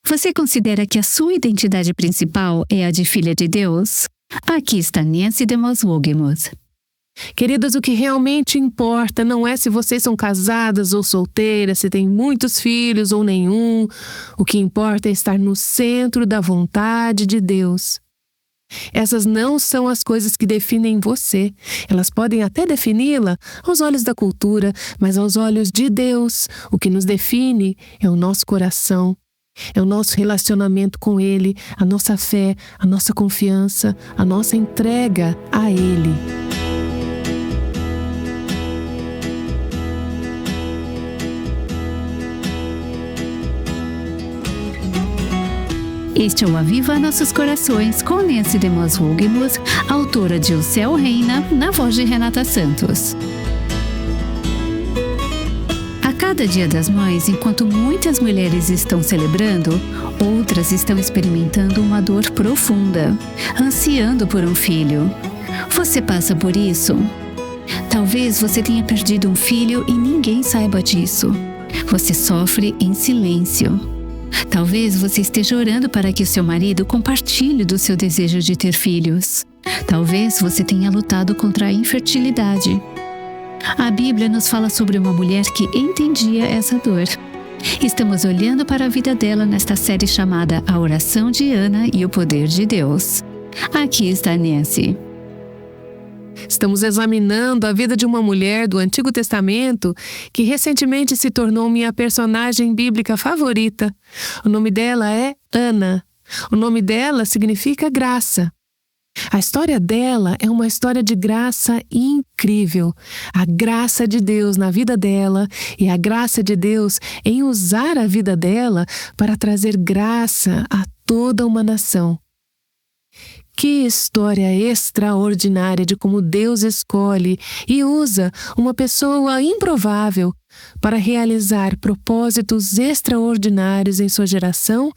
Você considera que a sua identidade principal é a de filha de Deus? Aqui está Nancy DeMoss Wogemuth. Queridas, o que realmente importa não é se vocês são casadas ou solteiras, se têm muitos filhos ou nenhum. O que importa é estar no centro da vontade de Deus. Essas não são as coisas que definem você. Elas podem até defini-la aos olhos da cultura, mas aos olhos de Deus, o que nos define é o nosso coração. É o nosso relacionamento com Ele, a nossa fé, a nossa confiança, a nossa entrega a Ele. Este é o Aviva Nossos Corações, com Nancy DeMoss Wogemuth, autora de O Céu Reina, na voz de Renata Santos. A cada Dia das Mães, enquanto muitas mulheres estão celebrando, outras estão experimentando uma dor profunda, ansiando por um filho. Você passa por isso? Talvez você tenha perdido um filho e ninguém saiba disso. Você sofre em silêncio. Talvez você esteja orando para que o seu marido compartilhe do seu desejo de ter filhos. Talvez você tenha lutado contra a infertilidade. A Bíblia nos fala sobre uma mulher que entendia essa dor. Estamos olhando para a vida dela nesta série chamada A Oração de Ana e o Poder de Deus. Aqui está Nancy. Estamos examinando a vida de uma mulher do Antigo Testamento que recentemente se tornou minha personagem bíblica favorita. O nome dela é Ana. O nome dela significa graça. A história dela é uma história de graça incrível. A graça de Deus na vida dela e a graça de Deus em usar a vida dela para trazer graça a toda uma nação. Que história extraordinária de como Deus escolhe e usa uma pessoa improvável para realizar propósitos extraordinários em sua geração,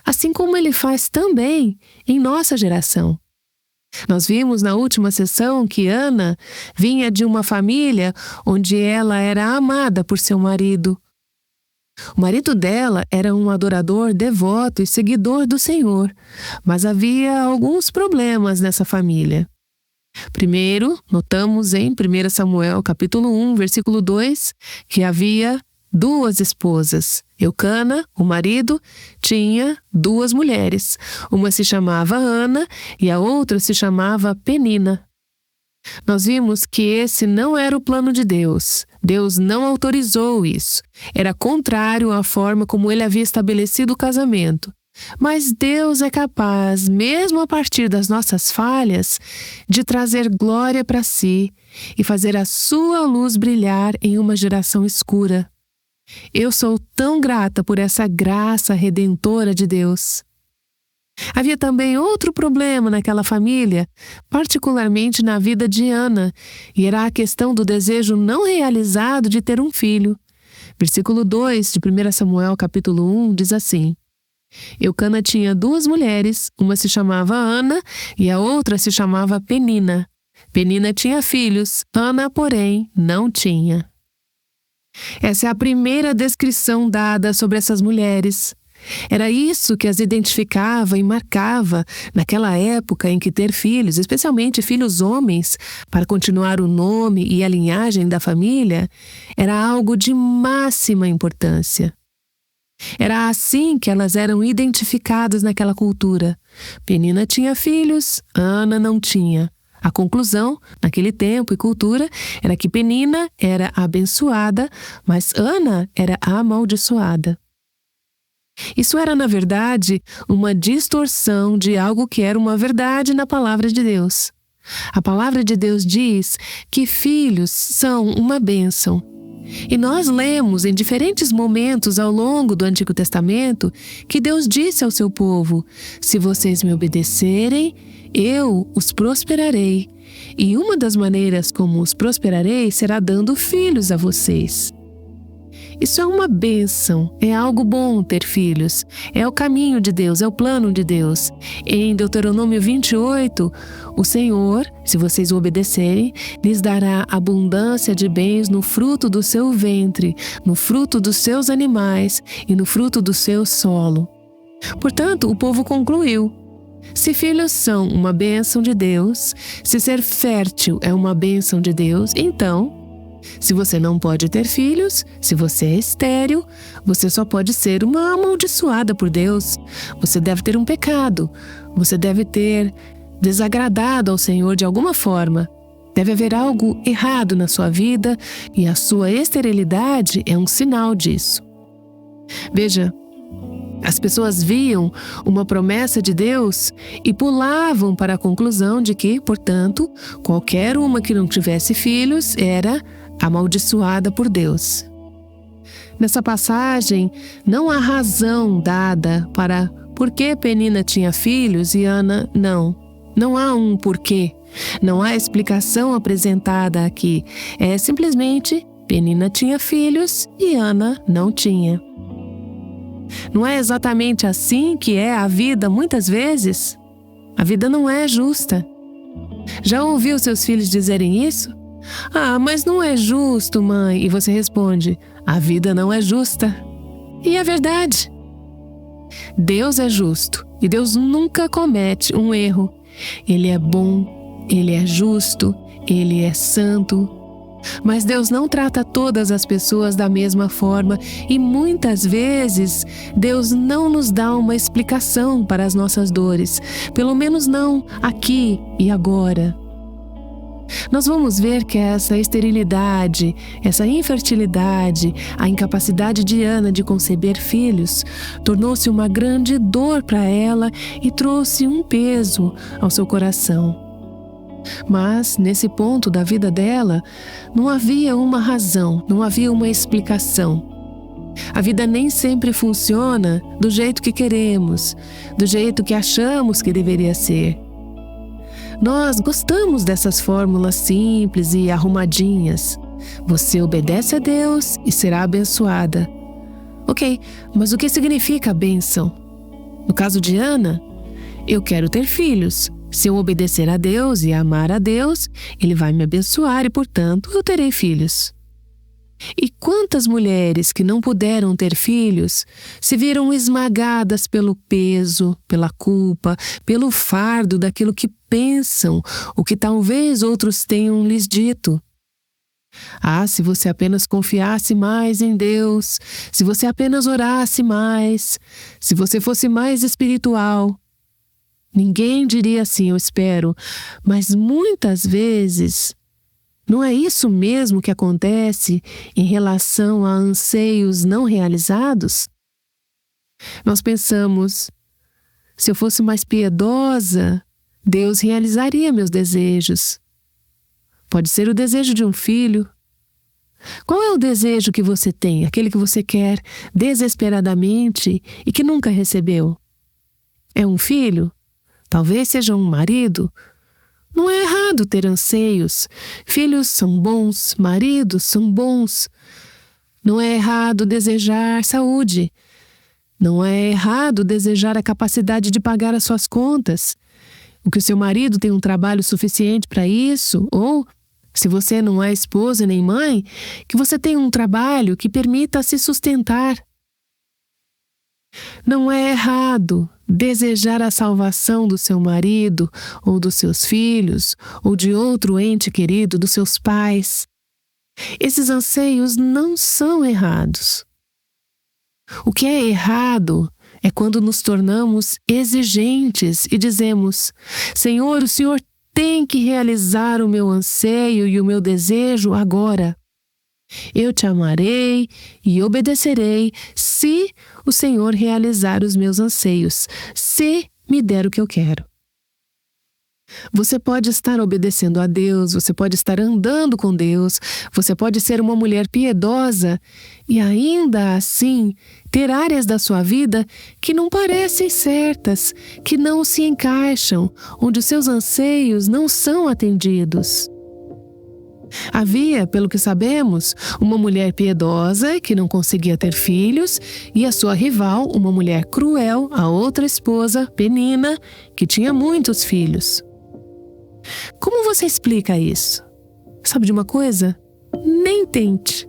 assim como Ele faz também em nossa geração. Nós vimos na última sessão que Ana vinha de uma família onde ela era amada por seu marido. O marido dela era um adorador devoto e seguidor do Senhor, mas havia alguns problemas nessa família. Primeiro, notamos em 1 Samuel capítulo 1, versículo 2, que havia 2 esposas. Eucana, o marido, tinha 2 mulheres. Uma se chamava Ana e a outra se chamava Penina. Nós vimos que esse não era o plano de Deus. Deus não autorizou isso. Era contrário à forma como Ele havia estabelecido o casamento. Mas Deus é capaz, mesmo a partir das nossas falhas, de trazer glória para si e fazer a sua luz brilhar em uma geração escura. Eu sou tão grata por essa graça redentora de Deus. Havia também outro problema naquela família, particularmente na vida de Ana, e era a questão do desejo não realizado de ter um filho. Versículo 2 de 1 Samuel capítulo 1 diz assim: Eucana tinha 2 mulheres, uma se chamava Ana e a outra se chamava Penina. Penina tinha filhos, Ana, porém, não tinha. Essa é a primeira descrição dada sobre essas mulheres. Era isso que as identificava e marcava naquela época em que ter filhos, especialmente filhos homens, para continuar o nome e a linhagem da família, era algo de máxima importância. Era assim que elas eram identificadas naquela cultura. Penina tinha filhos, Ana não tinha. A conclusão, naquele tempo e cultura, era que Penina era abençoada, mas Ana era amaldiçoada. Isso era, na verdade, uma distorção de algo que era uma verdade na palavra de Deus. A palavra de Deus diz que filhos são uma bênção. E nós lemos em diferentes momentos ao longo do Antigo Testamento que Deus disse ao seu povo: se vocês me obedecerem, eu os prosperarei. E uma das maneiras como os prosperarei será dando filhos a vocês. Isso é uma bênção, é algo bom ter filhos, é o caminho de Deus, é o plano de Deus. Em Deuteronômio 28, o Senhor, se vocês o obedecerem, lhes dará abundância de bens no fruto do seu ventre, no fruto dos seus animais e no fruto do seu solo. Portanto, o povo concluiu: se filhos são uma bênção de Deus, se ser fértil é uma bênção de Deus, então, se você não pode ter filhos, se você é estéril, você só pode ser uma amaldiçoada por Deus. Você deve ter um pecado, você deve ter desagradado ao Senhor de alguma forma. Deve haver algo errado na sua vida e a sua esterilidade é um sinal disso. Veja, as pessoas viam uma promessa de Deus e pulavam para a conclusão de que, portanto, qualquer uma que não tivesse filhos era amaldiçoada por Deus. Nessa passagem, não há razão dada para por que Penina tinha filhos e Ana não. Não há um porquê. Não há explicação apresentada aqui. É simplesmente Penina tinha filhos e Ana não tinha. Não é exatamente assim que é a vida muitas vezes? A vida não é justa. Já ouviu seus filhos dizerem isso? Ah, mas não é justo, mãe. E você responde: a vida não é justa. E é verdade. Deus é justo e Deus nunca comete um erro. Ele é bom, Ele é justo, Ele é santo. Mas Deus não trata todas as pessoas da mesma forma e muitas vezes Deus não nos dá uma explicação para as nossas dores, pelo menos não aqui e agora. Nós vamos ver que essa esterilidade, essa infertilidade, a incapacidade de Ana de conceber filhos, tornou-se uma grande dor para ela e trouxe um peso ao seu coração. Mas, nesse ponto da vida dela, não havia uma razão, não havia uma explicação. A vida nem sempre funciona do jeito que queremos, do jeito que achamos que deveria ser. Nós gostamos dessas fórmulas simples e arrumadinhas. Você obedece a Deus e será abençoada. Ok, mas o que significa a bênção? No caso de Ana, eu quero ter filhos. Se eu obedecer a Deus e amar a Deus, Ele vai me abençoar e, portanto, eu terei filhos. E quantas mulheres que não puderam ter filhos se viram esmagadas pelo peso, pela culpa, pelo fardo daquilo que pensam, o que talvez outros tenham lhes dito. Ah, se você apenas confiasse mais em Deus, se você apenas orasse mais, se você fosse mais espiritual. Ninguém diria assim, eu espero, mas muitas vezes não é isso mesmo que acontece em relação a anseios não realizados? Nós pensamos, se eu fosse mais piedosa, Deus realizaria meus desejos. Pode ser o desejo de um filho. Qual é o desejo que você tem, aquele que você quer desesperadamente e que nunca recebeu? É um filho? Talvez seja um marido. Não é errado ter anseios. Filhos são bons, maridos são bons. Não é errado desejar saúde. Não é errado desejar a capacidade de pagar as suas contas. O que o seu marido tem um trabalho suficiente para isso, ou, se você não é esposa nem mãe, que você tenha um trabalho que permita se sustentar. Não é errado desejar a salvação do seu marido, ou dos seus filhos, ou de outro ente querido, dos seus pais. Esses anseios não são errados. O que é errado é quando nos tornamos exigentes e dizemos: Senhor, o Senhor tem que realizar o meu anseio e o meu desejo agora. Eu te amarei e obedecerei se o Senhor realizar os meus anseios, se me der o que eu quero. Você pode estar obedecendo a Deus, você pode estar andando com Deus, você pode ser uma mulher piedosa e ainda assim ter áreas da sua vida que não parecem certas, que não se encaixam, onde os seus anseios não são atendidos. Havia, pelo que sabemos, uma mulher piedosa que não conseguia ter filhos e a sua rival, uma mulher cruel, a outra esposa, Penina, que tinha muitos filhos. Como você explica isso? Sabe de uma coisa? Nem tente.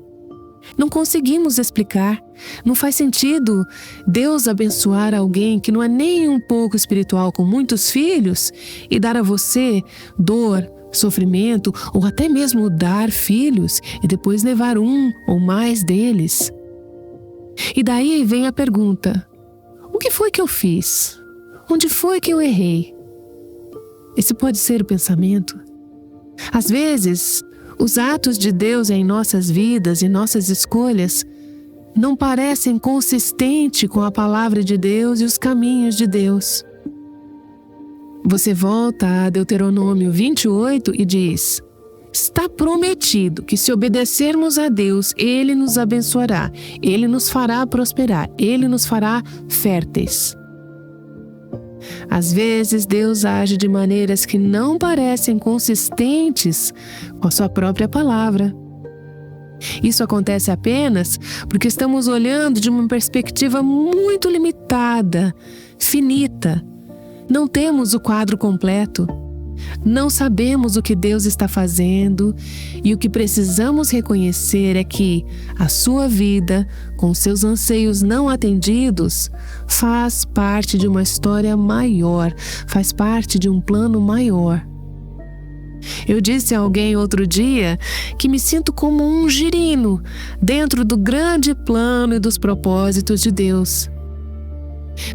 Não conseguimos explicar. Não faz sentido Deus abençoar alguém que não é nem um pouco espiritual com muitos filhos e dar a você dor, sofrimento ou até mesmo dar filhos e depois levar um ou mais deles. E daí vem a pergunta: o que foi que eu fiz? Onde foi que eu errei? Esse pode ser o pensamento. Às vezes, os atos de Deus em nossas vidas e nossas escolhas não parecem consistentes com a palavra de Deus e os caminhos de Deus. Você volta a Deuteronômio 28 e diz: está prometido que se obedecermos a Deus, Ele nos abençoará, Ele nos fará prosperar, Ele nos fará férteis. Às vezes, Deus age de maneiras que não parecem consistentes com a sua própria palavra. Isso acontece apenas porque estamos olhando de uma perspectiva muito limitada, finita. Não temos o quadro completo. Não sabemos o que Deus está fazendo e o que precisamos reconhecer é que a sua vida, com seus anseios não atendidos, faz parte de uma história maior, faz parte de um plano maior. Eu disse a alguém outro dia que me sinto como um girino dentro do grande plano e dos propósitos de Deus.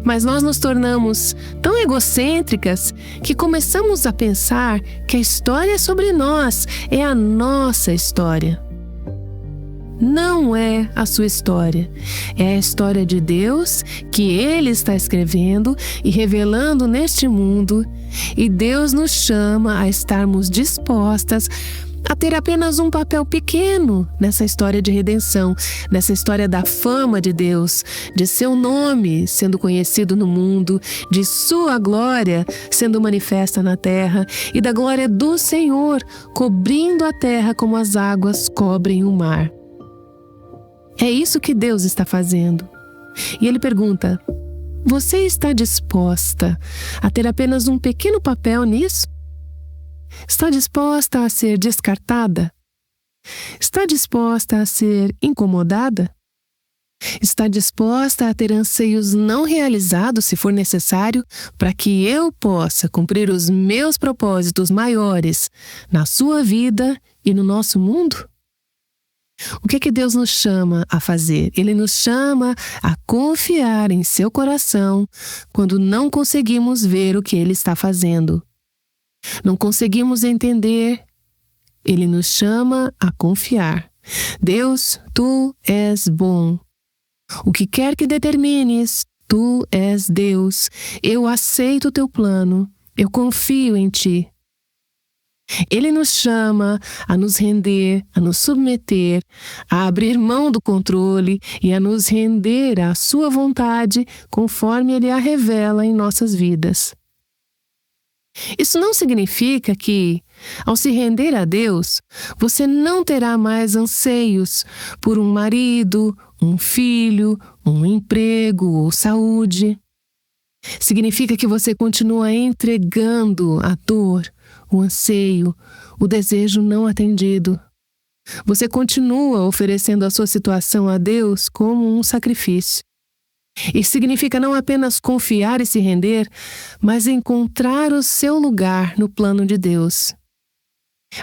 Mas nós nos tornamos tão egocêntricas que começamos a pensar que a história é sobre nós, é a nossa história. Não é a sua história, é a história de Deus que Ele está escrevendo e revelando neste mundo, e Deus nos chama a estarmos dispostas a ter apenas um papel pequeno nessa história de redenção, nessa história da fama de Deus, de seu nome sendo conhecido no mundo, de sua glória sendo manifesta na terra e da glória do Senhor cobrindo a terra como as águas cobrem o mar. É isso que Deus está fazendo. E Ele pergunta: você está disposta a ter apenas um pequeno papel nisso? Está disposta a ser descartada? Está disposta a ser incomodada? Está disposta a ter anseios não realizados, se for necessário, para que eu possa cumprir os meus propósitos maiores na sua vida e no nosso mundo? O que Deus nos chama a fazer? Ele nos chama a confiar em seu coração quando não conseguimos ver o que Ele está fazendo. Não conseguimos entender, Ele nos chama a confiar. Deus, Tu és bom. O que quer que determines, Tu és Deus. Eu aceito o Teu plano, eu confio em Ti. Ele nos chama a nos render, a nos submeter, a abrir mão do controle e a nos render à Sua vontade conforme Ele a revela em nossas vidas. Isso não significa que, ao se render a Deus, você não terá mais anseios por um marido, um filho, um emprego ou saúde. Significa que você continua entregando a dor, o anseio, o desejo não atendido. Você continua oferecendo a sua situação a Deus como um sacrifício. Isso significa não apenas confiar e se render, mas encontrar o seu lugar no plano de Deus.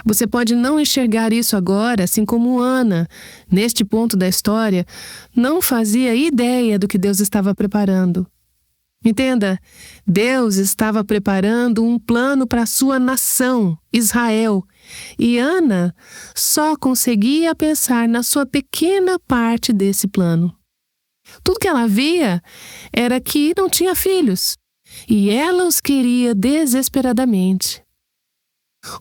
Você pode não enxergar isso agora, assim como Ana, neste ponto da história, não fazia ideia do que Deus estava preparando. Entenda, Deus estava preparando um plano para a sua nação, Israel, e Ana só conseguia pensar na sua pequena parte desse plano. Tudo que ela via era que não tinha filhos, e ela os queria desesperadamente.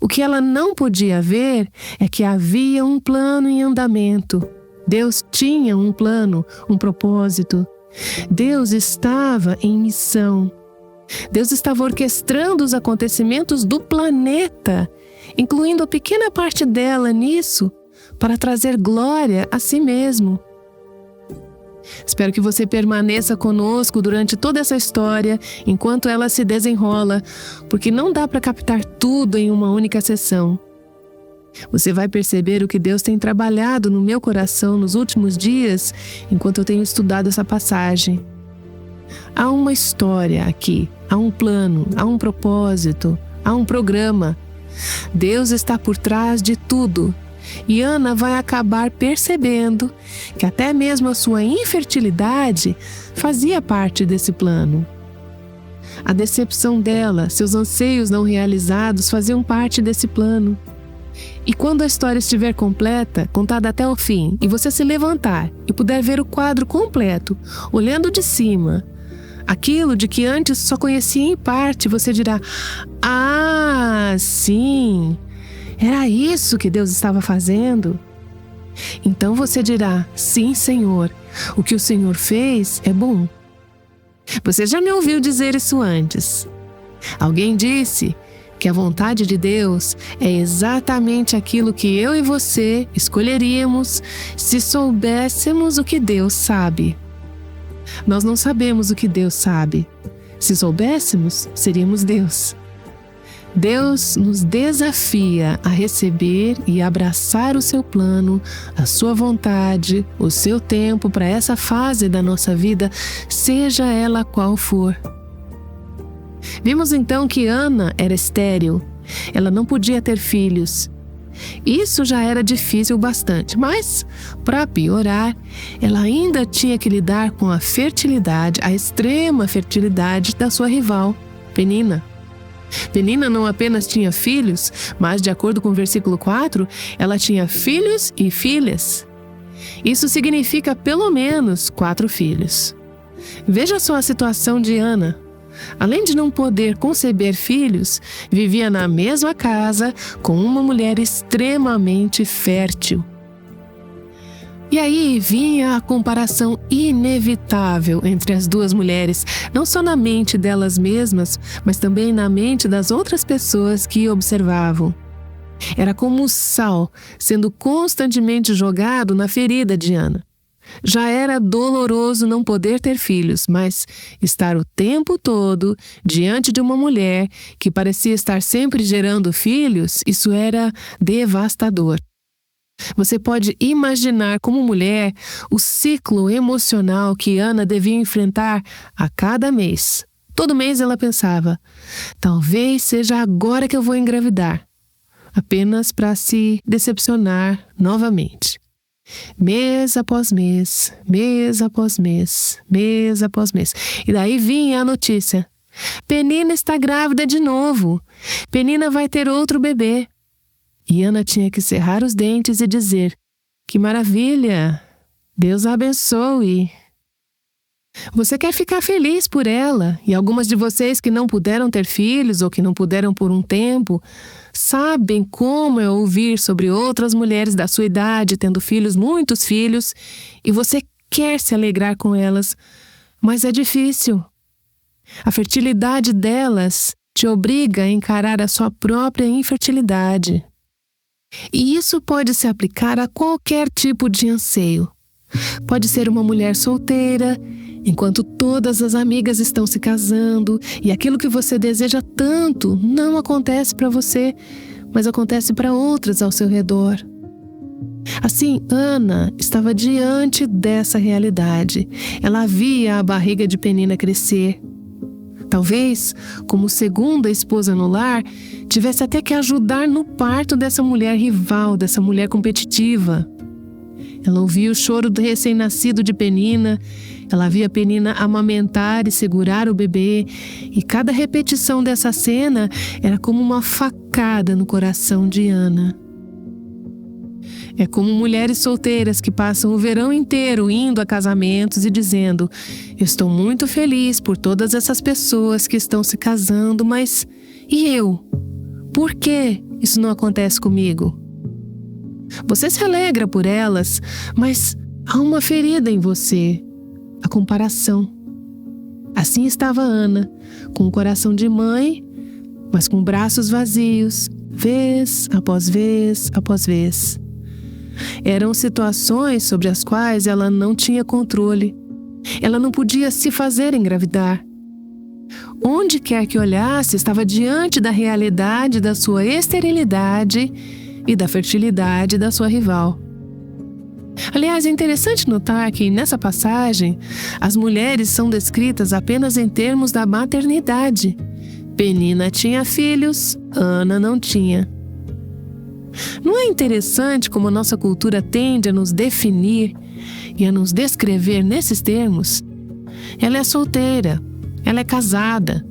O que ela não podia ver é que havia um plano em andamento. Deus tinha um plano, um propósito. Deus estava em missão. Deus estava orquestrando os acontecimentos do planeta, incluindo a pequena parte dela nisso, para trazer glória a si mesmo. Espero que você permaneça conosco durante toda essa história, enquanto ela se desenrola, porque não dá para captar tudo em uma única sessão. Você vai perceber o que Deus tem trabalhado no meu coração nos últimos dias, enquanto eu tenho estudado essa passagem. Há uma história aqui, há um plano, há um propósito, há um programa. Deus está por trás de tudo. E Ana vai acabar percebendo que até mesmo a sua infertilidade fazia parte desse plano. A decepção dela, seus anseios não realizados faziam parte desse plano. E quando a história estiver completa, contada até o fim, e você se levantar e puder ver o quadro completo, olhando de cima, aquilo de que antes só conhecia em parte, você dirá: "Ah, sim, era isso que Deus estava fazendo?" Então você dirá: "Sim, Senhor, o que o Senhor fez é bom." Você já me ouviu dizer isso antes. Alguém disse que a vontade de Deus é exatamente aquilo que eu e você escolheríamos se soubéssemos o que Deus sabe. Nós não sabemos o que Deus sabe. Se soubéssemos, seríamos Deus. Deus nos desafia a receber e abraçar o seu plano, a sua vontade, o seu tempo para essa fase da nossa vida, seja ela qual for. Vimos então que Ana era estéril. Ela não podia ter filhos. Isso já era difícil bastante, mas, para piorar, ela ainda tinha que lidar com a fertilidade, a extrema fertilidade da sua rival, Penina. Penina não apenas tinha filhos, mas, de acordo com o versículo 4, ela tinha filhos e filhas. Isso significa pelo menos 4 filhos. Veja só a situação de Ana. Além de não poder conceber filhos, vivia na mesma casa com uma mulher extremamente fértil. E aí vinha a comparação inevitável entre as duas mulheres, não só na mente delas mesmas, mas também na mente das outras pessoas que observavam. Era como o sal sendo constantemente jogado na ferida de Ana. Já era doloroso não poder ter filhos, mas estar o tempo todo diante de uma mulher que parecia estar sempre gerando filhos, isso era devastador. Você pode imaginar como mulher o ciclo emocional que Ana devia enfrentar a cada mês. Todo mês ela pensava: talvez seja agora que eu vou engravidar, apenas para se decepcionar novamente. Mês após mês, mês após mês, mês após mês. E daí vinha a notícia: Penina está grávida de novo. Penina vai ter outro bebê. E Ana tinha que cerrar os dentes e dizer: que maravilha! Deus a abençoe. Você quer ficar feliz por ela, e algumas de vocês que não puderam ter filhos ou que não puderam por um tempo, sabem como é ouvir sobre outras mulheres da sua idade tendo filhos, muitos filhos, e você quer se alegrar com elas, mas é difícil. A fertilidade delas te obriga a encarar a sua própria infertilidade. E isso pode se aplicar a qualquer tipo de anseio. Pode ser uma mulher solteira, enquanto todas as amigas estão se casando e aquilo que você deseja tanto não acontece para você, mas acontece para outras ao seu redor. Assim, Ana estava diante dessa realidade. Ela via a barriga de Penina crescer. Talvez, como segunda esposa no lar, tivesse até que ajudar no parto dessa mulher rival, dessa mulher competitiva. Ela ouvia o choro do recém-nascido de Penina, ela via Penina amamentar e segurar o bebê, e cada repetição dessa cena era como uma facada no coração de Ana. É como mulheres solteiras que passam o verão inteiro indo a casamentos e dizendo: eu estou muito feliz por todas essas pessoas que estão se casando, mas e eu? Por que isso não acontece comigo? Você se alegra por elas, mas há uma ferida em você, a comparação. Assim estava Ana, com o coração de mãe, mas com braços vazios, vez após vez após vez. Eram situações sobre as quais ela não tinha controle. Ela não podia se fazer engravidar. Onde quer que olhasse, estava diante da realidade da sua esterilidade e da fertilidade da sua rival. Aliás, é interessante notar que, nessa passagem, as mulheres são descritas apenas em termos da maternidade. Penina tinha filhos, Ana não tinha. Não é interessante como a nossa cultura tende a nos definir e a nos descrever nesses termos? Ela é solteira, ela é casada,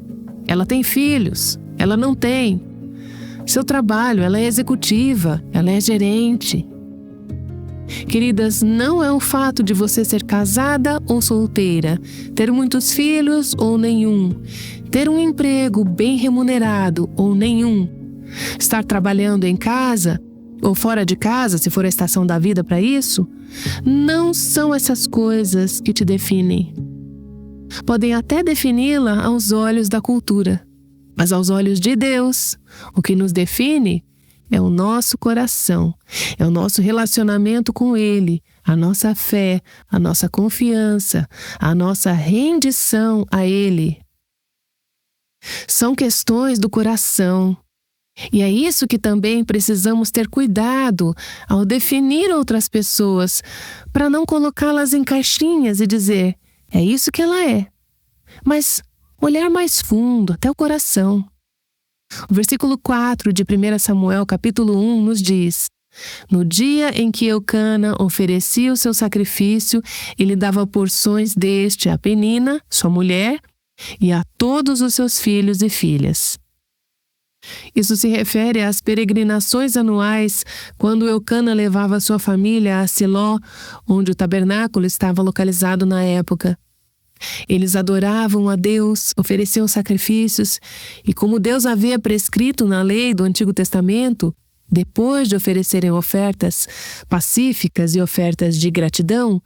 ela tem filhos, ela não tem. Seu trabalho, ela é executiva, ela é gerente. Queridas, não é o fato de você ser casada ou solteira, ter muitos filhos ou nenhum, ter um emprego bem remunerado ou nenhum, estar trabalhando em casa ou fora de casa, se for a estação da vida para isso, não são essas coisas que te definem. Podem até defini-la aos olhos da cultura, mas aos olhos de Deus, o que nos define é o nosso coração, é o nosso relacionamento com Ele, a nossa fé, a nossa confiança, a nossa rendição a Ele. São questões do coração. E é isso que também precisamos ter cuidado ao definir outras pessoas, para não colocá-las em caixinhas e dizer, é isso que ela é. Mas olhar mais fundo, até o coração. O versículo 4 de 1 Samuel, capítulo 1, nos diz: no dia em que Eucana oferecia o seu sacrifício, ele dava porções deste a Penina, sua mulher, e a todos os seus filhos e filhas. Isso se refere às peregrinações anuais, quando Eucana levava sua família a Siló, onde o tabernáculo estava localizado na época. Eles adoravam a Deus, ofereciam sacrifícios, e como Deus havia prescrito na lei do Antigo Testamento, depois de oferecerem ofertas pacíficas e ofertas de gratidão,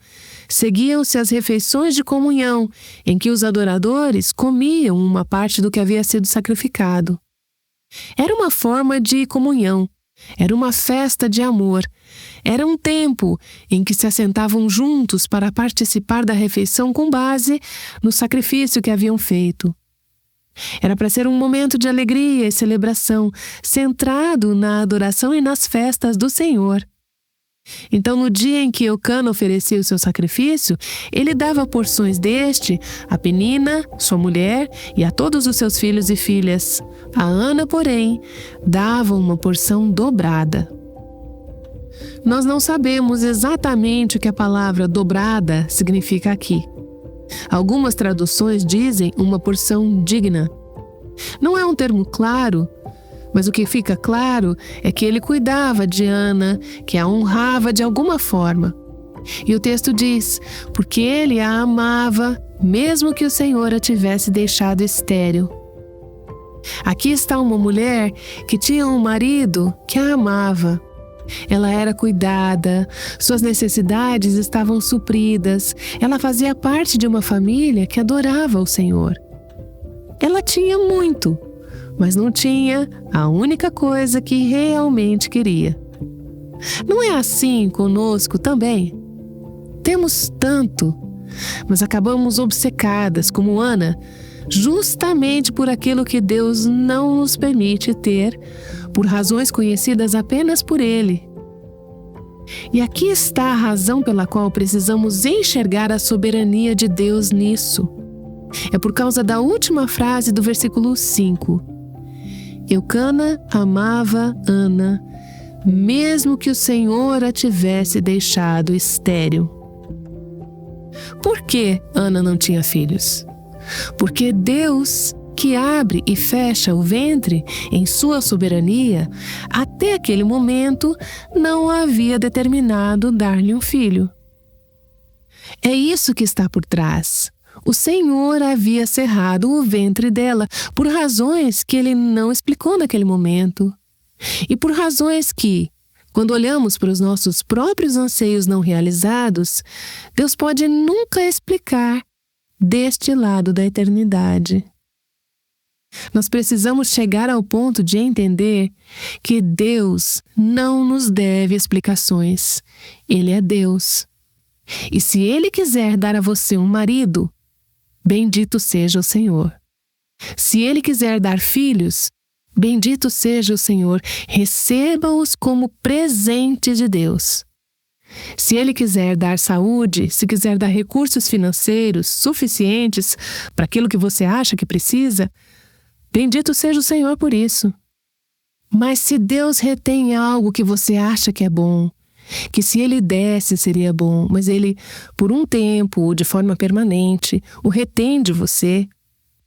seguiam-se as refeições de comunhão, em que os adoradores comiam uma parte do que havia sido sacrificado. Era uma forma de comunhão, era uma festa de amor, era um tempo em que se assentavam juntos para participar da refeição com base no sacrifício que haviam feito. Era para ser um momento de alegria e celebração, centrado na adoração e nas festas do Senhor. Então, no dia em que Eucana oferecia o seu sacrifício, ele dava porções deste a Penina, sua mulher, e a todos os seus filhos e filhas. A Ana, porém, dava uma porção dobrada. Nós não sabemos exatamente o que a palavra dobrada significa aqui. Algumas traduções dizem uma porção digna. Não é um termo claro, mas o que fica claro é que ele cuidava de Ana, que a honrava de alguma forma. E o texto diz, porque ele a amava, mesmo que o Senhor a tivesse deixado estéril. Aqui está uma mulher que tinha um marido que a amava. Ela era cuidada, suas necessidades estavam supridas, ela fazia parte de uma família que adorava o Senhor. Ela tinha muito, mas não tinha a única coisa que realmente queria. Não é assim conosco também? Temos tanto, mas acabamos obcecadas, como Ana, justamente por aquilo que Deus não nos permite ter, por razões conhecidas apenas por Ele. E aqui está a razão pela qual precisamos enxergar a soberania de Deus nisso. É por causa da última frase do versículo 5. Eucana amava Ana, mesmo que o Senhor a tivesse deixado estéril. Por que Ana não tinha filhos? Porque Deus, que abre e fecha o ventre em sua soberania, até aquele momento não havia determinado dar-lhe um filho. É isso que está por trás. O Senhor havia cerrado o ventre dela por razões que Ele não explicou naquele momento. E por razões que, quando olhamos para os nossos próprios anseios não realizados, Deus pode nunca explicar deste lado da eternidade. Nós precisamos chegar ao ponto de entender que Deus não nos deve explicações. Ele é Deus. E se Ele quiser dar a você um marido, bendito seja o Senhor. Se Ele quiser dar filhos, Bendito seja o Senhor, receba-os como presente de Deus. Se Ele quiser dar saúde, se quiser dar recursos financeiros suficientes para aquilo que você acha que precisa, bendito seja o Senhor por isso. Mas se Deus retém algo que você acha que é bom, que se Ele desse seria bom, mas Ele, por um tempo ou de forma permanente, o retém de você,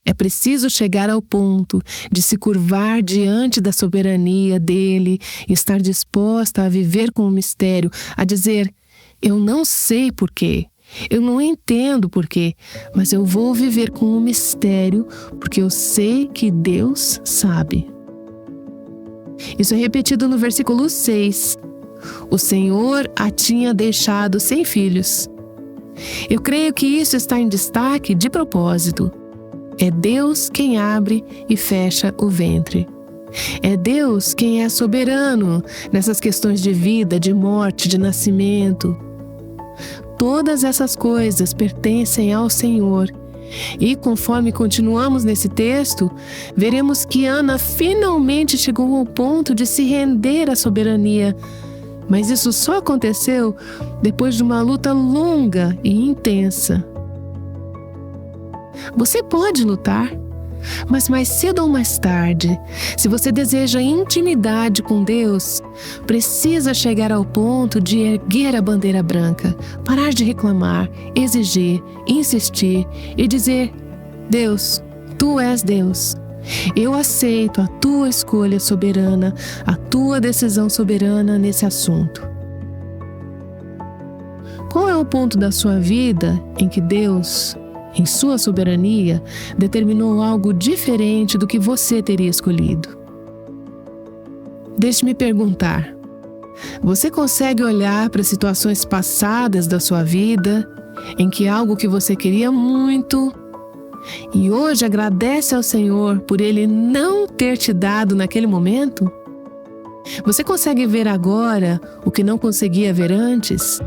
é preciso chegar ao ponto de se curvar diante da soberania dele e estar disposta a viver com o mistério, a dizer: eu não sei porquê, eu não entendo porquê, mas eu vou viver com o mistério porque eu sei que Deus sabe. Isso é repetido no versículo 6. O Senhor a tinha deixado sem filhos. Eu creio que isso está em destaque de propósito. É Deus quem abre e fecha o ventre. É Deus quem é soberano nessas questões de vida, de morte, de nascimento. Todas essas coisas pertencem ao Senhor. E conforme continuamos nesse texto, veremos que Ana finalmente chegou ao ponto de se render à soberania. Mas isso só aconteceu depois de uma luta longa e intensa. Você pode lutar, mas mais cedo ou mais tarde, se você deseja intimidade com Deus, precisa chegar ao ponto de erguer a bandeira branca, parar de reclamar, exigir, insistir e dizer: Deus, Tu és Deus. Eu aceito a Tua escolha soberana, a Tua decisão soberana nesse assunto. Qual é o ponto da sua vida em que Deus, em sua soberania, determinou algo diferente do que você teria escolhido? Deixe-me perguntar: você consegue olhar para situações passadas da sua vida, em que algo que você queria muito, e hoje agradece ao Senhor por Ele não ter te dado naquele momento? Você consegue ver agora o que não conseguia ver antes?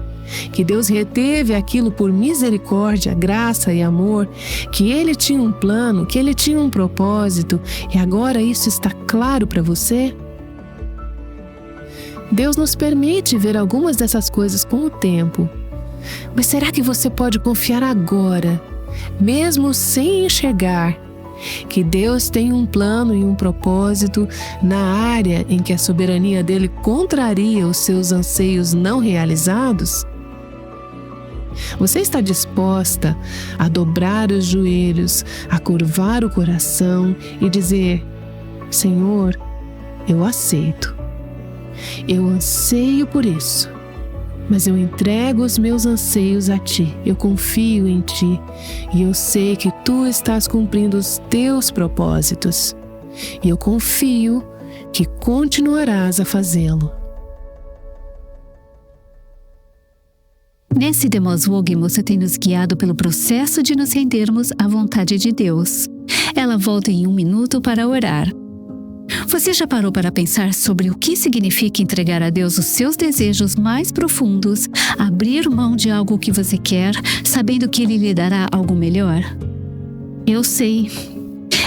Que Deus reteve aquilo por misericórdia, graça e amor, que Ele tinha um plano, que Ele tinha um propósito, e agora isso está claro para você? Deus nos permite ver algumas dessas coisas com o tempo. Mas será que você pode confiar agora, mesmo sem enxergar, que Deus tem um plano e um propósito na área em que a soberania dele contraria os seus anseios não realizados? Você está disposta a dobrar os joelhos, a curvar o coração e dizer: Senhor, eu aceito. Eu anseio por isso, mas eu entrego os meus anseios a Ti. Eu confio em Ti e eu sei que Tu estás cumprindo os Teus propósitos. E eu confio que continuarás a fazê-lo. Nesse Demos Vogue, você tem nos guiado pelo processo de nos rendermos à vontade de Deus. Ela volta em 1 minuto para orar. Você já parou para pensar sobre o que significa entregar a Deus os seus desejos mais profundos, abrir mão de algo que você quer, sabendo que Ele lhe dará algo melhor? Eu sei.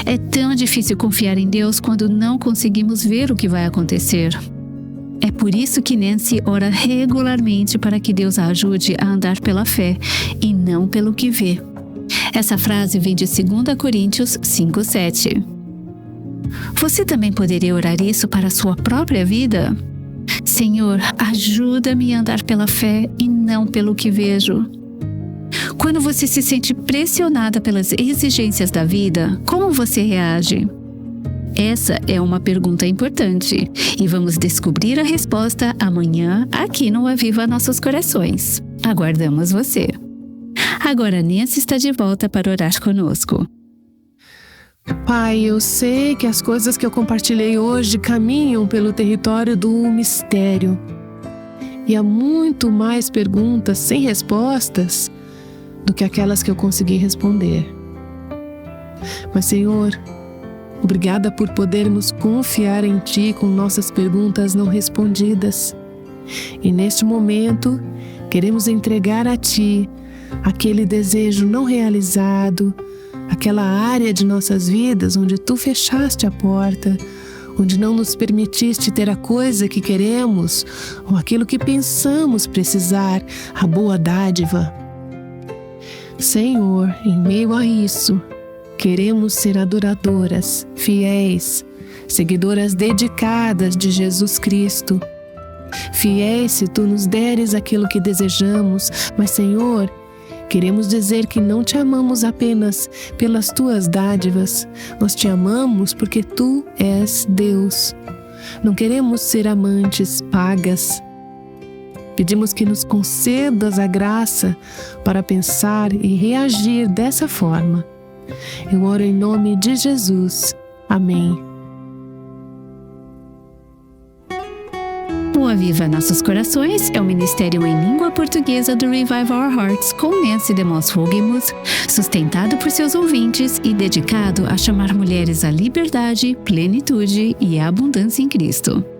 É tão difícil confiar em Deus quando não conseguimos ver o que vai acontecer. É por isso que Nancy ora regularmente para que Deus a ajude a andar pela fé e não pelo que vê. Essa frase vem de 2 Coríntios 5:7. Você também poderia orar isso para a sua própria vida? Senhor, ajuda-me a andar pela fé e não pelo que vejo. Quando você se sente pressionada pelas exigências da vida, como você reage? Essa é uma pergunta importante e vamos descobrir a resposta amanhã aqui no Aviva Nossos Corações. Aguardamos você. Agora Nancy está de volta para orar conosco. Pai, eu sei que as coisas que eu compartilhei hoje caminham pelo território do mistério. E há muito mais perguntas sem respostas do que aquelas que eu consegui responder. Mas, Senhor, obrigada por podermos confiar em Ti com nossas perguntas não respondidas. E neste momento, queremos entregar a Ti aquele desejo não realizado, aquela área de nossas vidas onde Tu fechaste a porta, onde não nos permitiste ter a coisa que queremos ou aquilo que pensamos precisar, a boa dádiva. Senhor, em meio a isso, queremos ser adoradoras, fiéis, seguidoras dedicadas de Jesus Cristo. Fiéis se Tu nos deres aquilo que desejamos, mas, Senhor, queremos dizer que não Te amamos apenas pelas Tuas dádivas, nós Te amamos porque Tu és Deus. Não queremos ser amantes pagas. Pedimos que nos concedas a graça para pensar e reagir dessa forma. Eu oro em nome de Jesus. Amém. O Aviva Nossos Corações é o ministério em língua portuguesa do Revive Our Hearts com Nancy DeMoss Hogemuth, sustentado por seus ouvintes e dedicado a chamar mulheres à liberdade, plenitude e abundância em Cristo.